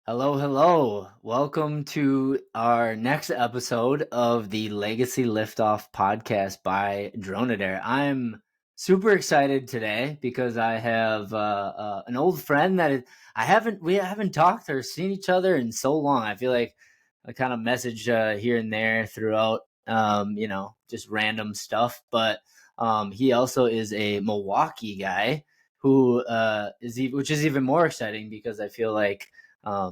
Hello, hello. Welcome to our next episode of the Legacy Liftoff podcast by Dronadair. I'm super excited today because I have an old friend we haven't talked or seen each other in so long. I feel like I kind of message here and there throughout, just random stuff. But he also is a Milwaukee guy which is even more exciting because I feel like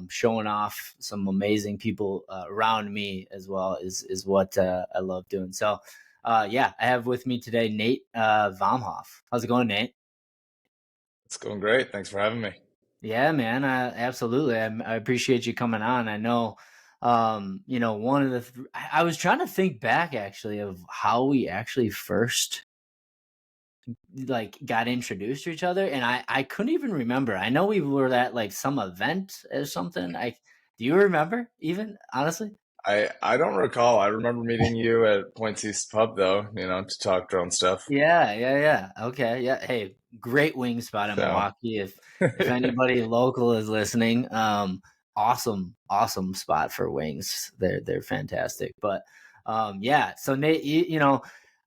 showing off some amazing people around me as well is what I love doing. So, I have with me today Nate Vomhof. How's it going, Nate? It's going great. Thanks for having me. Yeah, man. Absolutely. I appreciate you coming on. I know, one of I was trying to think back actually of how we actually first got introduced to each other, and I couldn't even remember. I know we were at like some event or something. Do you remember even, honestly? I don't recall. I remember meeting you at Points East Pub though, to talk drone stuff. Yeah. Okay. Yeah. Hey, great wing spot in So Milwaukee. If anybody local is listening, awesome spot for wings. They're fantastic. But yeah. So Nate,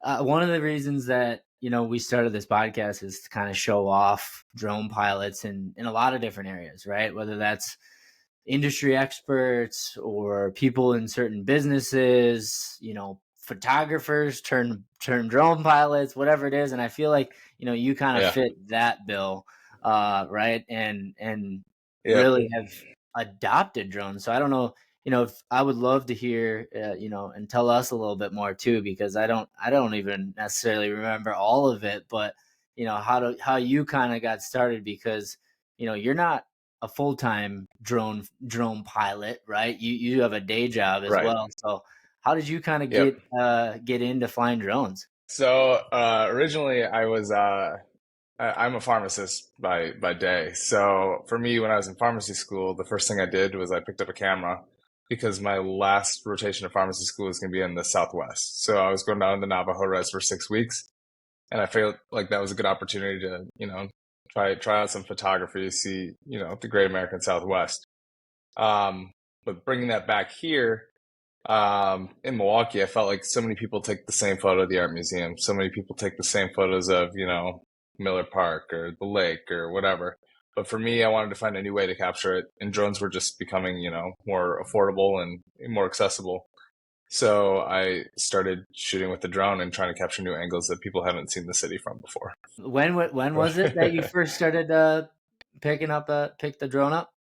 one of the reasons that we started this podcast is to kind of show off drone pilots in a lot of different areas, right? Whether that's industry experts or people in certain businesses, photographers turn drone pilots, whatever it is. And I feel like, you kind of yeah. fit that bill, right? And Yep. really have adopted drones. So I don't know, if I would love to hear, and tell us a little bit more too, because I don't even necessarily remember all of it, but how you kind of got started, because you're not a full-time drone pilot, right? You have a day job as Right. well. So how did you kind of Yep. get into flying drones? So originally I'm a pharmacist by day. So for me, when I was in pharmacy school, the first thing I did was I picked up a camera because my last rotation of pharmacy school was going to be in the Southwest. So I was going down to the Navajo Res for 6 weeks. And I felt like that was a good opportunity to, try out some photography, see, the Great American Southwest. Um, but bringing that back here, in Milwaukee, I felt like so many people take the same photo of the art museum. So many people take the same photos of, Miller Park or the lake or whatever. But for me, I wanted to find a new way to capture it, and drones were just becoming, more affordable and more accessible. So I started shooting with the drone and trying to capture new angles that people haven't seen the city from before. When was it that you first started pick the drone up?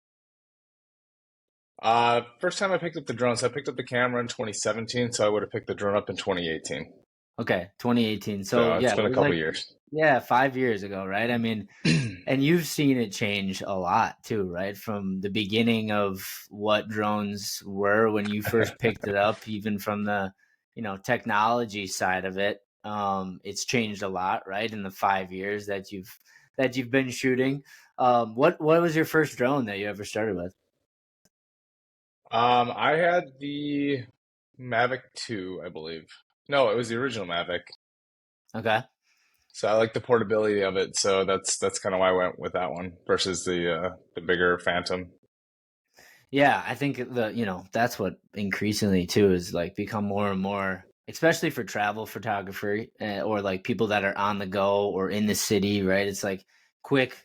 First time I picked up the drone, so I picked up the camera in 2017, so I would have picked the drone up in 2018. Okay, 2018. So So it's yeah, it been a was couple like, years. yeah, 5 years ago, right? I mean, and you've seen it change a lot too, right? From the beginning of what drones were when you first picked it up, even from the, technology side of it. It's changed a lot, right? In the 5 years that you've been shooting. What was your first drone that you ever started with? I had the Mavic 2, I believe. No, it was the original Mavic. Okay. So I like the portability of it, so that's kind of why I went with that one versus the bigger Phantom. Yeah, I think that's what increasingly too is like become more and more, especially for travel photography, or like people that are on the go or in the city, right? It's like quick,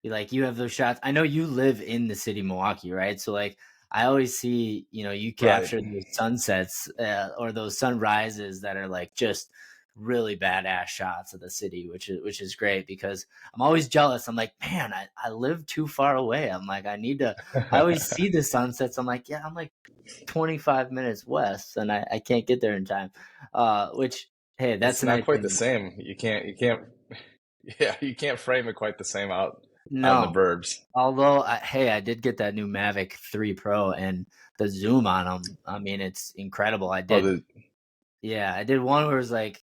like you have those shots. I know you live in the city, Milwaukee, right? So like I always see, you Right. capture those sunsets or those sunrises that are like just really badass shots of the city, which is great because I'm always jealous. I'm like, man, I live too far away. I'm like, I always see the sunsets. I'm like, yeah, I'm like 25 minutes west, and I can't get there in time. Which, hey, that's It's a not nice quite the thing. same. You can't yeah, you can't frame it quite the same out in the No, burbs. although hey, I did get that new Mavic 3 Pro, and the zoom on them. I mean, it's incredible. Oh, the I did one where it was like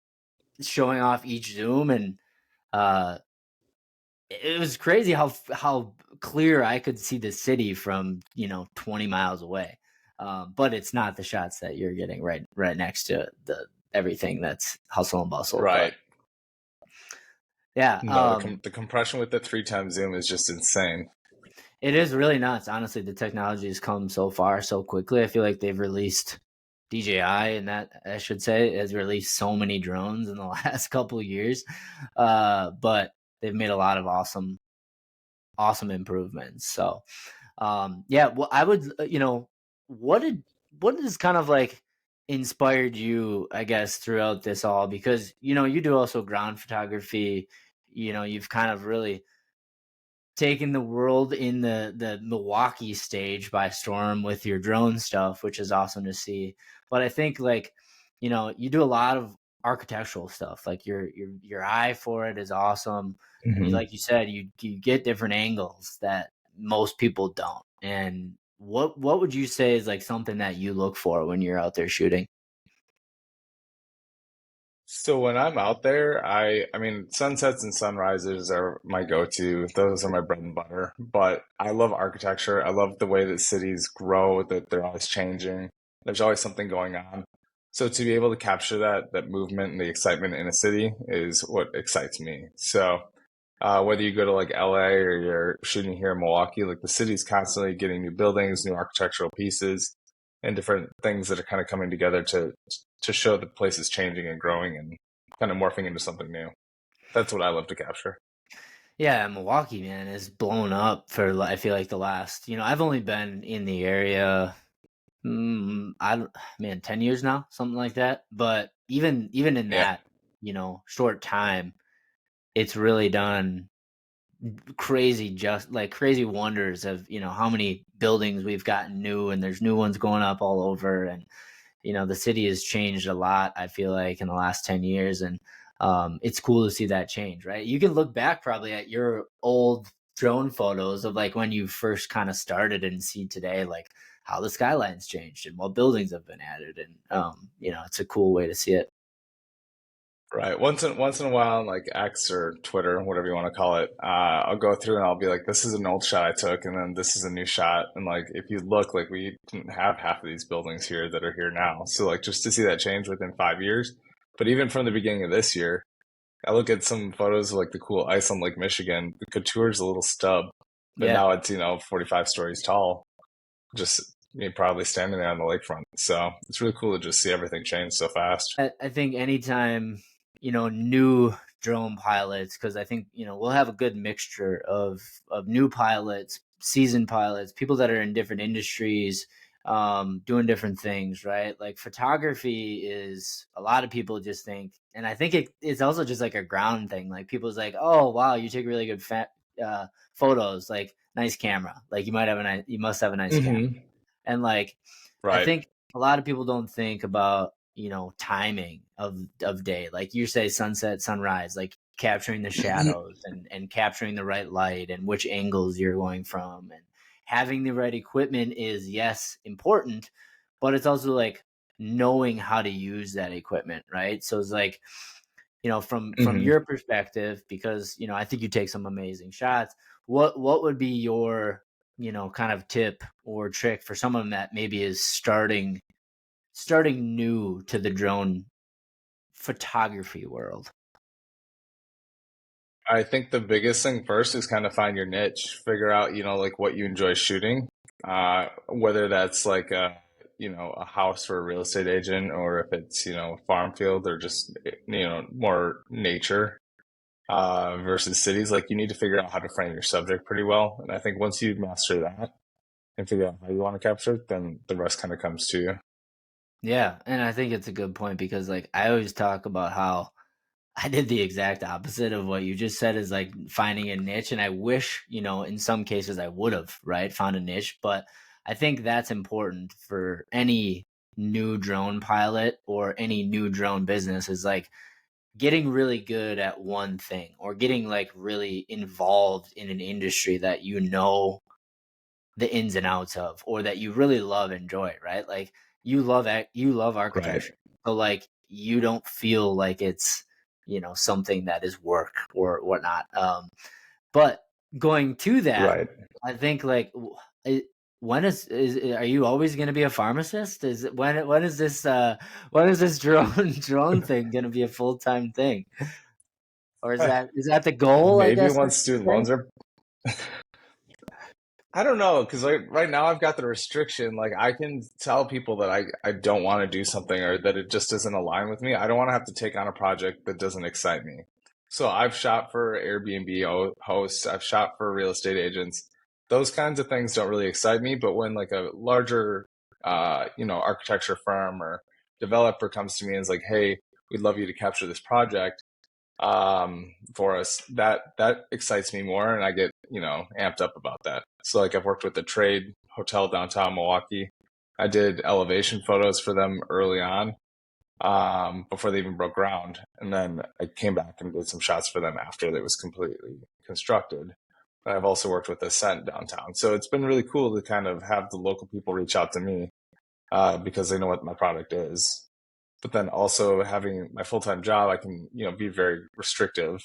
showing off each zoom, and uh, it was crazy how clear I could see the city from 20 miles away. But it's not the shots that you're getting right next to the everything that's hustle and bustle. But right. yeah, No, the compression with the 3 times zoom is just insane. It is really nuts. Honestly, the technology has come so far so quickly. I feel like they've released DJI, and that I should say has released so many drones in the last couple of years. But they've made a lot of awesome improvements. So, yeah, well, I would, what did what has kind of like inspired you, I guess, throughout this all? Because you do also ground photography. You've kind of really taking the world in the Milwaukee stage by storm with your drone stuff, which is awesome to see. But I think like, you do a lot of architectural stuff. Like your eye for it is awesome. You Hmm. like you said, you get different angles that most people don't. And what would you say is like something that you look for when you're out there shooting? So when I'm out there, I mean, sunsets and sunrises are my go-to. Those are my bread and butter. But I love architecture. I love the way that cities grow, that they're always changing. There's always something going on. So to be able to capture that movement and the excitement in a city is what excites me. So whether you go to like LA or you're shooting here in Milwaukee, like the city's constantly getting new buildings, new architectural pieces, and different things that are kind of coming together to show the place is changing and growing and kind of morphing into something new. That's what I love to capture. Yeah, Milwaukee, man, is blown up for I feel like the last, I've only been in the area. I don't man, 10 years now, something like that. But even in Yeah. that, short time, it's really done crazy just like crazy wonders of, how many buildings we've gotten new and there's new ones going up all over. And the city has changed a lot, I feel like, in the last 10 years. And it's cool to see that change, right? You can look back probably at your old drone photos of like when you first kind of started and see today, like how the skyline's changed and what buildings have been added. And, it's a cool way to see it. Right. Once in a while, on like X or Twitter, whatever you want to call it, I'll go through and I'll be like, "This is an old shot I took, and then this is a new shot." And like, if you look, like we didn't have half of these buildings here that are here now. So like, just to see that change within 5 years. But even from the beginning of this year, I look at some photos of like the cool ice on Lake Michigan. The Couture's a little stub, but Yeah. now it's 45 stories tall, just me probably standing there on the lakefront. So it's really cool to just see everything change so fast. I think anytime, new drone pilots, because I think, we'll have a good mixture of new pilots, seasoned pilots, people that are in different industries, doing different things, right? Like photography is a lot of people just think, and I think it's also just like a ground thing. Like people's like, oh wow, you take really good photos, like nice camera. Like you must have a nice camera. Hmm. And like, I Right. think a lot of people don't think about, timing of day. Like you say sunset, sunrise, like capturing the shadows and capturing the right light and which angles you're going from, and having the right equipment is, yes, important, but it's also like knowing how to use that equipment, right? So it's like, from Hmm. your perspective, because I think you take some amazing shots. What would be your kind of tip or trick for someone that maybe is starting new to the drone photography world? I think the biggest thing first is kind of find your niche, figure out, like what you enjoy shooting, whether that's like a house for a real estate agent or if it's, a farm field or just, more nature, versus cities. Like you need to figure out how to frame your subject pretty well. And I think once you master that and figure out how you want to capture it, then the rest kind of comes to you. Yeah, and I think it's a good point because like I always talk about how I did the exact opposite of what you just said, is like finding a niche. And I wish, in some cases I would have, right, found a niche. But I think that's important for any new drone pilot or any new drone business, is like getting really good at one thing or getting like really involved in an industry that the ins and outs of, or that you really love and enjoy, right? Like you love Right. architecture. So like you don't feel like it's, something that is work or whatnot. But going to that, Right. I think like when is are you always going to be a pharmacist? When is this drone thing going to be a full-time thing? Or is that the goal, I Maybe guess I once should student say? loans are I don't know, because like right now I've got the restriction. Like I can tell people that I don't want to do something or that it just doesn't align with me. I don't want to have to take on a project that doesn't excite me. So I've shot for Airbnb hosts, I've shot for real estate agents. Those kinds of things don't really excite me, but when like a larger architecture firm or developer comes to me and is like, "Hey, we'd love you to capture this project." For us, that excites me more, and I get amped up about that. So like I've worked with the Trade Hotel downtown Milwaukee. I did elevation photos for them early on, before they even broke ground, and then I came back and did some shots for them after it was completely constructed. And I've also worked with Ascent downtown, so it's been really cool to kind of have the local people reach out to me, because they know what my product is. But then also having my full-time job, I can, be very restrictive.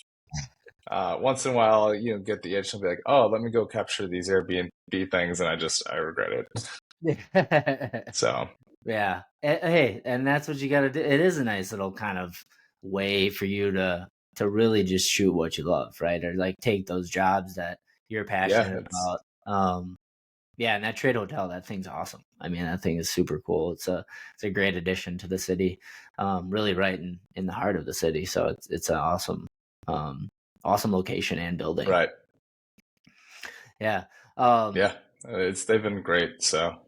Once in a while, get the itch and be like, oh, let me go capture these Airbnb things, and I regret it. So Yeah. Hey, and that's what you got to do. It is a nice little kind of way for you to really just shoot what you love, right? Or like take those jobs that you're yeah, passionate it's about. Yeah, and that Trade Hotel, that thing's awesome. I mean, that thing is super cool. It's a great addition to the city. Really right in the heart of the city. So it's an um awesome location and building. right. Yeah. Um Yeah, it's they've been great. So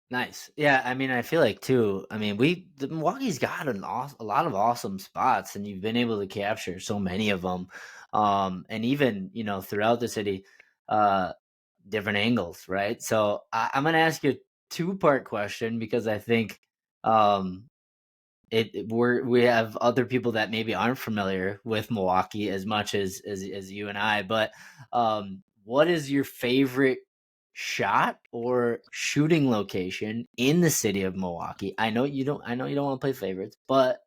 Nice. Yeah, I mean, I feel like too. I mean, the Milwaukee's got a lot of awesome spots, and you've been able to capture so many of them, and even throughout the city, uh, different angles, right? So I'm gonna ask you a two-part question because I think um, we have other people that maybe aren't familiar with Milwaukee as much as you and I, but what is your favorite shot or shooting location in the city of Milwaukee? I know you don't want to play favorites, but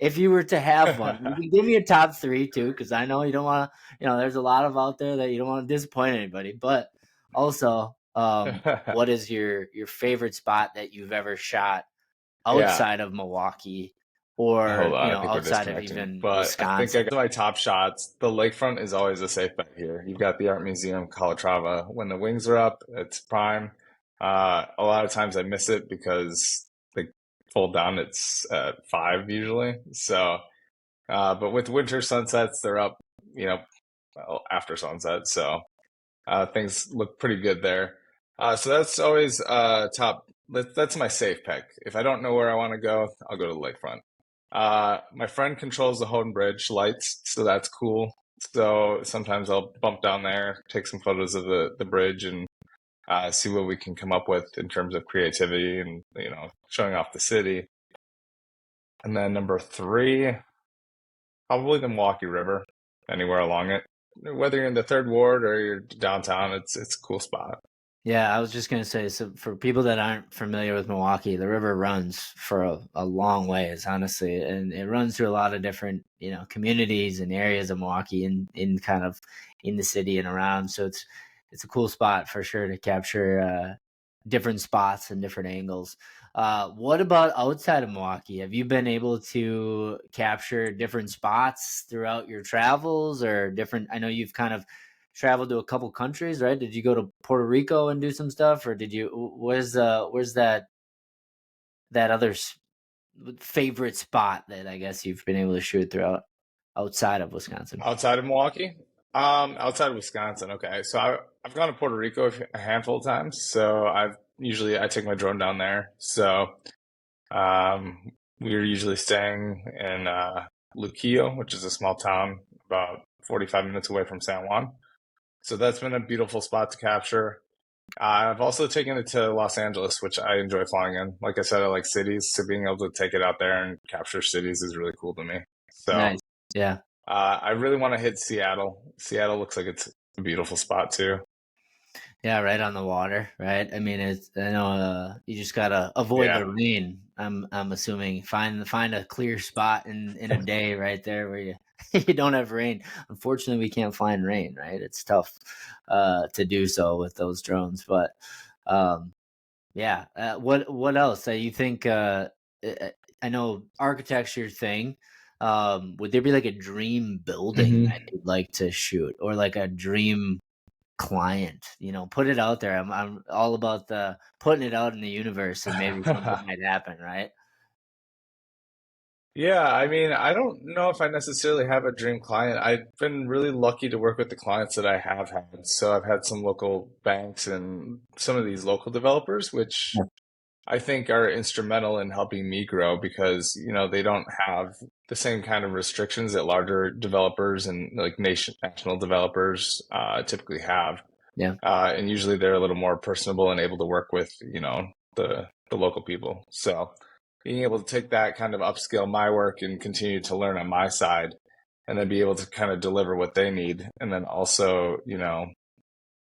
if you were to have one, you can give me a top three too, because I know you don't want to, there's a lot of out there that you don't want to disappoint anybody, but also what is your favorite spot that you've ever shot yeah. outside of Milwaukee or, Hold on, I think we're outside of disconnecting. even But I think I Wisconsin? got my top shots. The lakefront is always a safe bet here. You've got the Art Museum, Calatrava. When the wings are up, it's prime. A lot of times I miss it because they fold down. It's at 5 usually. So, but with winter sunsets, they're up, you know, well, after sunset. So things look pretty good there. So that's always top. That's my safe pick. If I don't know where I want to go, I'll go to the lakefront. My friend controls the Houghton Bridge lights, so that's cool. So sometimes I'll bump down there, take some photos of the bridge, and see what we can come up with in terms of creativity and showing off the city. And then number three, probably the Milwaukee River, anywhere along it. Whether you're in the third ward or you're downtown, it's a cool spot. Yeah, I was just gonna say, so for people that aren't familiar with Milwaukee, the river runs for a long ways, honestly, and it runs through a lot of different, communities and areas of Milwaukee in kind of in the city and around. So it's a cool spot for sure to capture different spots and different angles. What about outside of Milwaukee? Have you been able to capture different spots throughout your travels or different? I know you've kind of traveled to a couple countries, right? Did you go to Puerto Rico and do some stuff, or did you? Where's that other favorite spot that I guess you've been able to shoot throughout outside of Wisconsin? Outside of Milwaukee? Outside of Wisconsin. Okay, so I've gone to Puerto Rico a handful of times. So I take my drone down there. So we're usually staying in Luquillo, which is a small town about 45 minutes away from San Juan. So that's been a beautiful spot to capture. I've also taken it to Los Angeles, which I enjoy flying in. Like I said, I like cities, so being able to take it out there and capture cities is really cool to me. So Nice. Yeah. I really want to hit Seattle. Seattle looks like it's a beautiful spot too. Yeah, right on the water, right? I mean, I know you just gotta avoid Yeah. the rain. I'm assuming find a clear spot in a day right there where you you don't have rain. Unfortunately, we can't find rain, right? It's tough to do so with those drones, but um, yeah. What else? You think? I I know architecture thing. Would there be like a dream building that hmm you'd like to shoot, or like a dream client, put it out there. I'm all about the putting it out in the universe and maybe something might happen, right? Yeah, I mean, I don't know if I necessarily have a dream client. I've been really lucky to work with the clients that I have had. So I've had some local banks and some of these local developers, which Yeah. I think are instrumental in helping me grow because, they don't have the same kind of restrictions that larger developers and like national developers typically have. Yeah. And usually they're a little more personable and able to work with, the local people. So being able to take that kind of upscale my work and continue to learn on my side and then be able to kind of deliver what they need and then also,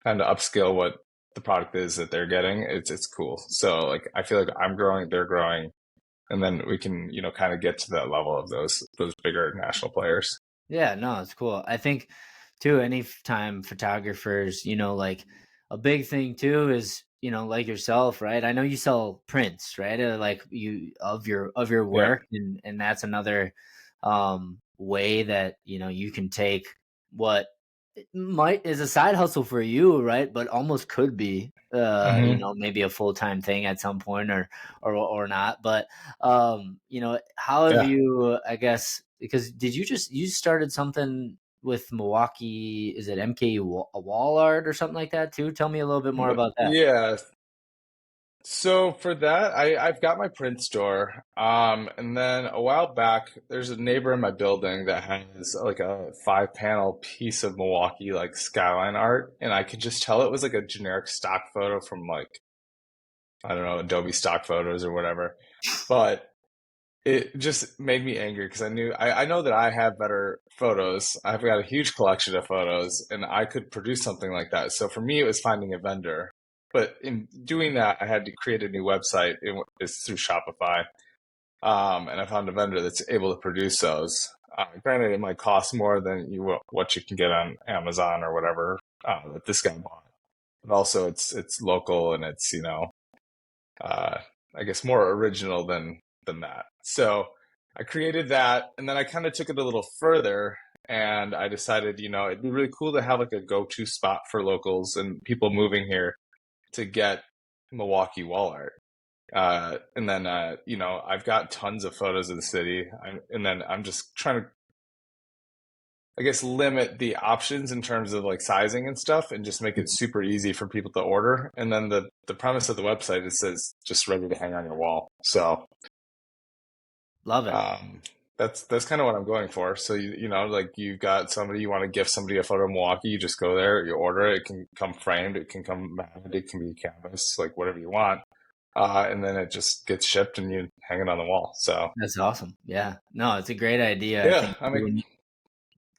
kind of upscale what the product is that they're getting, it's cool. So like I feel like I'm growing, they're growing, and then we can, kind of get to that level of those bigger national players. Yeah, no, it's cool. I think too, anytime photographers, like a big thing too is, like yourself, right? I know you sell prints, right? Like you of your Yeah. work, and that's another way that, you can take what it might is a side hustle for you, right? But almost could be Hmm. maybe a full-time thing at some point or not. But how have Yeah. you, I guess, because you started something with Milwaukee, is it MKE wall art or something like that too? Tell me a little bit more about that. Yeah. So for that, I've got my print store. And then a while back, there's a neighbor in my building that has like a 5 panel piece of Milwaukee like skyline art, and I could just tell it was like a generic stock photo from like I don't know, Adobe stock photos or whatever. But it just made me angry because I know that I have better photos. I've got a huge collection of photos and I could produce something like that. So for me, it was finding a vendor. But in doing that, I had to create a new website. It's through Shopify. And I found a vendor that's able to produce those. Granted, it might cost more than what you can get on Amazon or whatever that this guy bought. But also, it's local and it's uh, I guess more original than that. So I created that, and then I kind of took it a little further, and I decided, it'd be really cool to have like a go-to spot for locals and people moving here to get Milwaukee wall art. And then, I've got tons of photos of the city, and then I'm just trying to, I guess, limit the options in terms of like sizing and stuff, and just make it super easy for people to order. And then the premise of the website it says just ready to hang on your wall. So Love it. um, that's kind of what I'm going for. So like you've got somebody you want to gift somebody a photo of Milwaukee, you just go there, you order it. It can come framed, it can come matted, it can be canvas, like whatever you want. And then it just gets shipped and you hang it on the wall. So That's awesome. Yeah. No, it's a great idea. I yeah, think I mean, when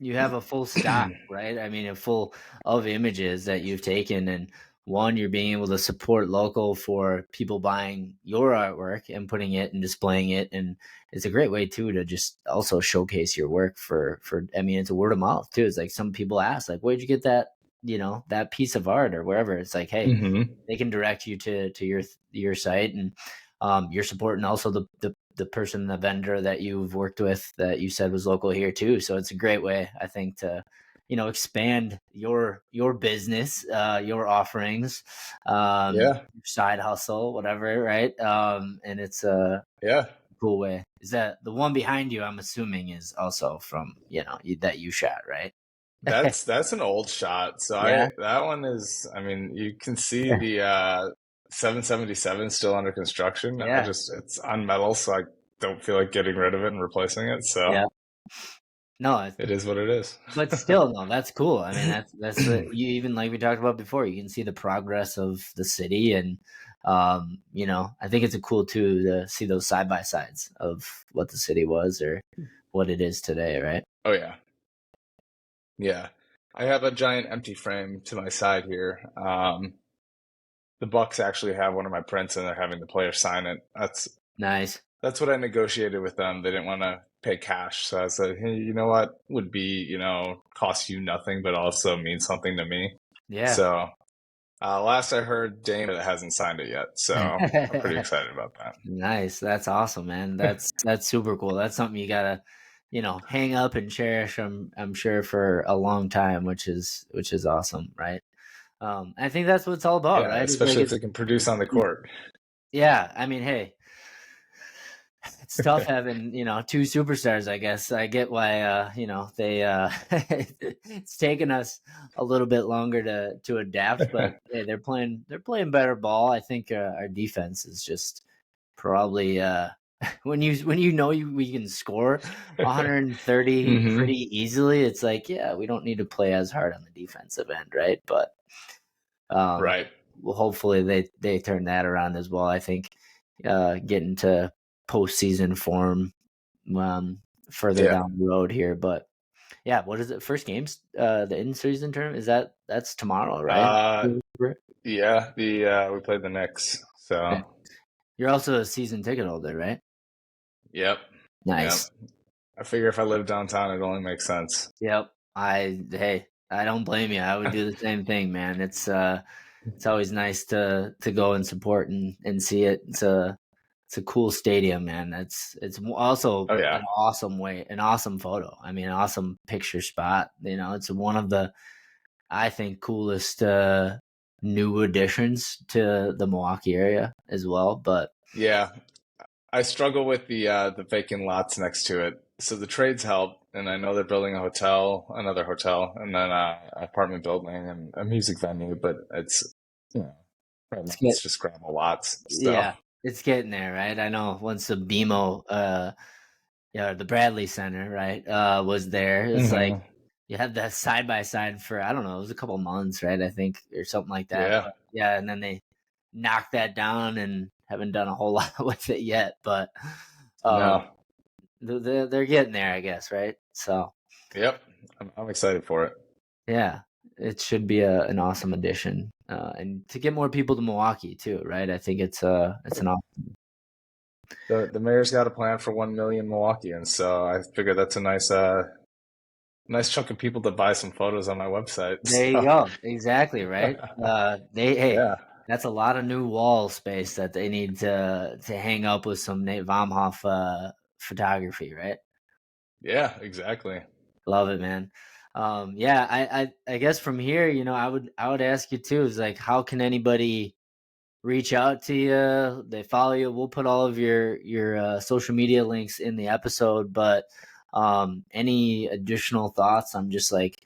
you have a full stock, right? I mean, a full of images that you've taken, and one, you're being able to support local for people buying your artwork and putting it and displaying it, and it's a great way too to just also showcase your work for. I mean, it's a word of mouth too. It's like some people ask, like, "Where'd you get that? That piece of art or wherever." It's like, hey, hmm they can direct you to your site, and you're supporting also the person, the vendor that you've worked with that you said was local here too. So it's a great way, I think, to expand your business, your offerings, yeah, your side hustle, whatever, right? And it's a yeah. cool way. Is that the one behind you? I'm assuming is also from that you shot, right? That's an old shot. So Yeah, I that one is I mean, you can see the 777 still under construction. yeah, It's on metal, so I don't feel like getting rid of it and replacing it. So yeah. No, it is what it is. but still, no, that's cool. I mean, that's the you even like we talked about before. You can see the progress of the city, and I think it's a cool too to see those side by sides of what the city was or what it is today, right? Oh yeah. Yeah. I have a giant empty frame to my side here. The Bucks actually have one of my prints and they're having the player sign it. Nice. That's what I negotiated with them. They didn't want to pay cash. So I said, hey, you know what would be, cost you nothing, but also mean something to me. Yeah. So last I heard, Dame hasn't signed it yet. So I'm pretty excited about Nice. That's awesome, man. that. That's super cool. That's something you gotta, hang up and cherish. I'm sure for a long time, which is awesome, right? I think that's what it's all about, Yeah, right? It's like especially if they can produce on the court. yeah. I mean, hey, it's tough having, two superstars, I guess. I get why they it's taken us a little bit longer to adapt, but hey, they're playing better ball. I think our defense is just probably we can score 130 Hmm. pretty easily, it's like, yeah, we don't need to play as hard on the defensive end, right? But um Right. well, hopefully they turn that around as well. I think getting to postseason form um, further Yeah. down the road here. But yeah, what is it? First games, the in season term is that's tomorrow, right? Uh, Yeah. yeah. The we played the Knicks. So, You're also a season ticket holder, right? yep. Yep. Nice. I figure if I live downtown, it only makes sense. Yep. I don't blame you. I would do the same thing, man. It's always nice to go and support and see it. It's a cool stadium, man. It's also Oh an yeah. awesome photo. I mean, an awesome picture spot. It's one of the, I think, coolest new additions to the Milwaukee area as well. But Yeah. I struggle with the vacant lots next to it. So the trades help, and I know they're building a hotel, another hotel, and then apartment building and a music venue. But it's right it's now get it's just gravel lots. So. yeah, it's getting there, right? I know once the BMO yeah, the Bradley Center, right, was there. It's like Hmm. you had that side by side for, I don't know, it was a couple months, right? I think, or something like that. Yeah. But yeah, and then they knocked that down and haven't done a whole lot with it yet. But um, No. they're getting there, I guess, right? So Yep. I'm excited for it. yeah, it should be an awesome addition, and to get more people to Milwaukee too, right? I think it's an awesome. The mayor's got a plan for 1 million Milwaukeeans, so I figure that's a nice chunk of people to buy some photos on my website. There you So go. Exactly, right? Hey, yeah, that's a lot of new wall space that they need to hang up with some Nate Vomhof photography, right? yeah, exactly. Love it, man. Yeah, I guess from here, I would ask you too, is like, how can anybody reach out to you? They follow you. We'll put all of your social media links in the episode, but any additional thoughts on just like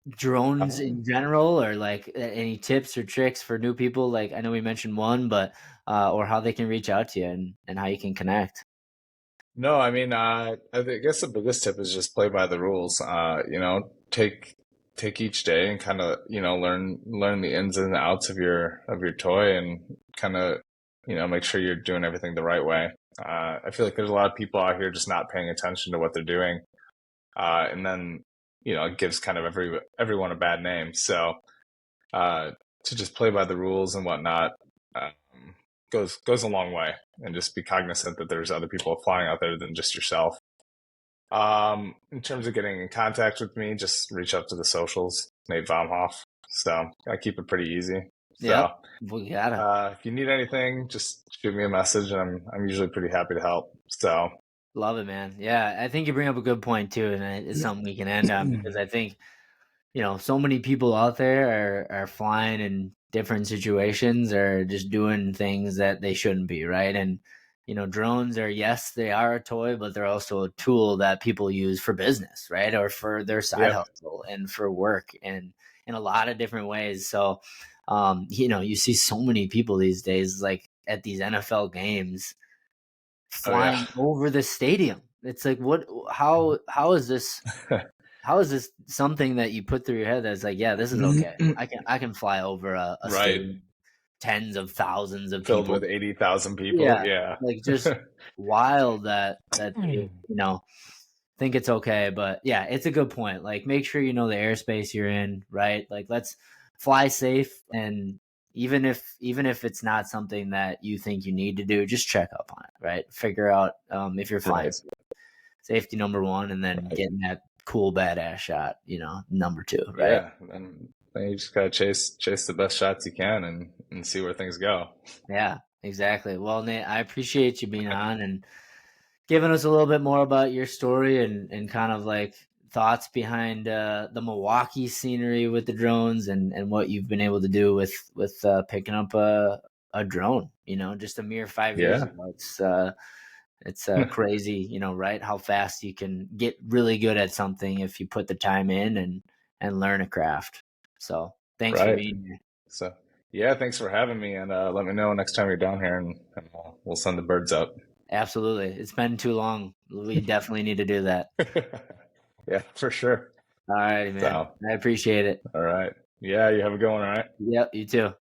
drones Um, in general, or like any tips or tricks for new people? Like, I know we mentioned one, but or how they can reach out to you and how you can connect. no, I mean, guess the biggest tip is just play by the rules. Take each day and kind of learn the ins and outs of your toy and kind of make sure you're doing everything the right way. I feel like there's a lot of people out here just not paying attention to what they're doing, and then it gives kind of everyone a bad name. So uh, to just play by the rules and whatnot um, goes a long way, and just be cognizant that there's other people flying out there than just yourself. In terms of getting in contact with me, just reach out to the socials, Nate Vomhof. So I keep it pretty easy. So Yep, we gotta. if you need anything, just shoot me a message, and I'm usually pretty happy to help. So Love it, man. Yeah, I think you bring up a good point too, and it's something we can end on, because I think so many people out there are flying in different situations, or just doing things that they shouldn't be, right? And drones are, yes, they are a toy, but they're also a tool that people use for business, right? Or for their side yep, hustle and for work, and in a lot of different ways. So you see so many people these days, like at these NFL games, oh yeah, flying over the stadium. It's like, what? How is this? How is this something that you put through your head that's like, yeah, this is okay. I can fly over a right. stadium, tens of thousands of Filled people. with 80,000 people. Yeah, Yeah. like, just wild that they think it's okay. But yeah, it's a good point. Like, make sure you know the airspace you're in, right? Like, let's fly safe, and even if it's not something that you think you need to do, just check up on it, right? Figure out if you're flying Right. safe. Safety number one, and then Right. getting that cool badass shot, number two, right? Yeah. Then you just gotta chase the best shots you can and see where things go. Yeah, exactly. Well, Nate, I appreciate you being on and giving us a little bit more about your story, and kind of like thoughts behind the Milwaukee scenery with the drones and what you've been able to do with picking up a drone. Just a mere 5 years Yeah. ago. It's crazy, right? How fast you can get really good at something if you put the time in and learn a craft. So thanks for Right. being here. So, yeah, thanks for having me, and let me know next time you're down here, and we'll send the birds up. Absolutely. It's been too long. We definitely need to do that. Yeah, for sure. All righty, man. So, I appreciate it. all right. Yeah, you have a good one, all right? Yep, you too.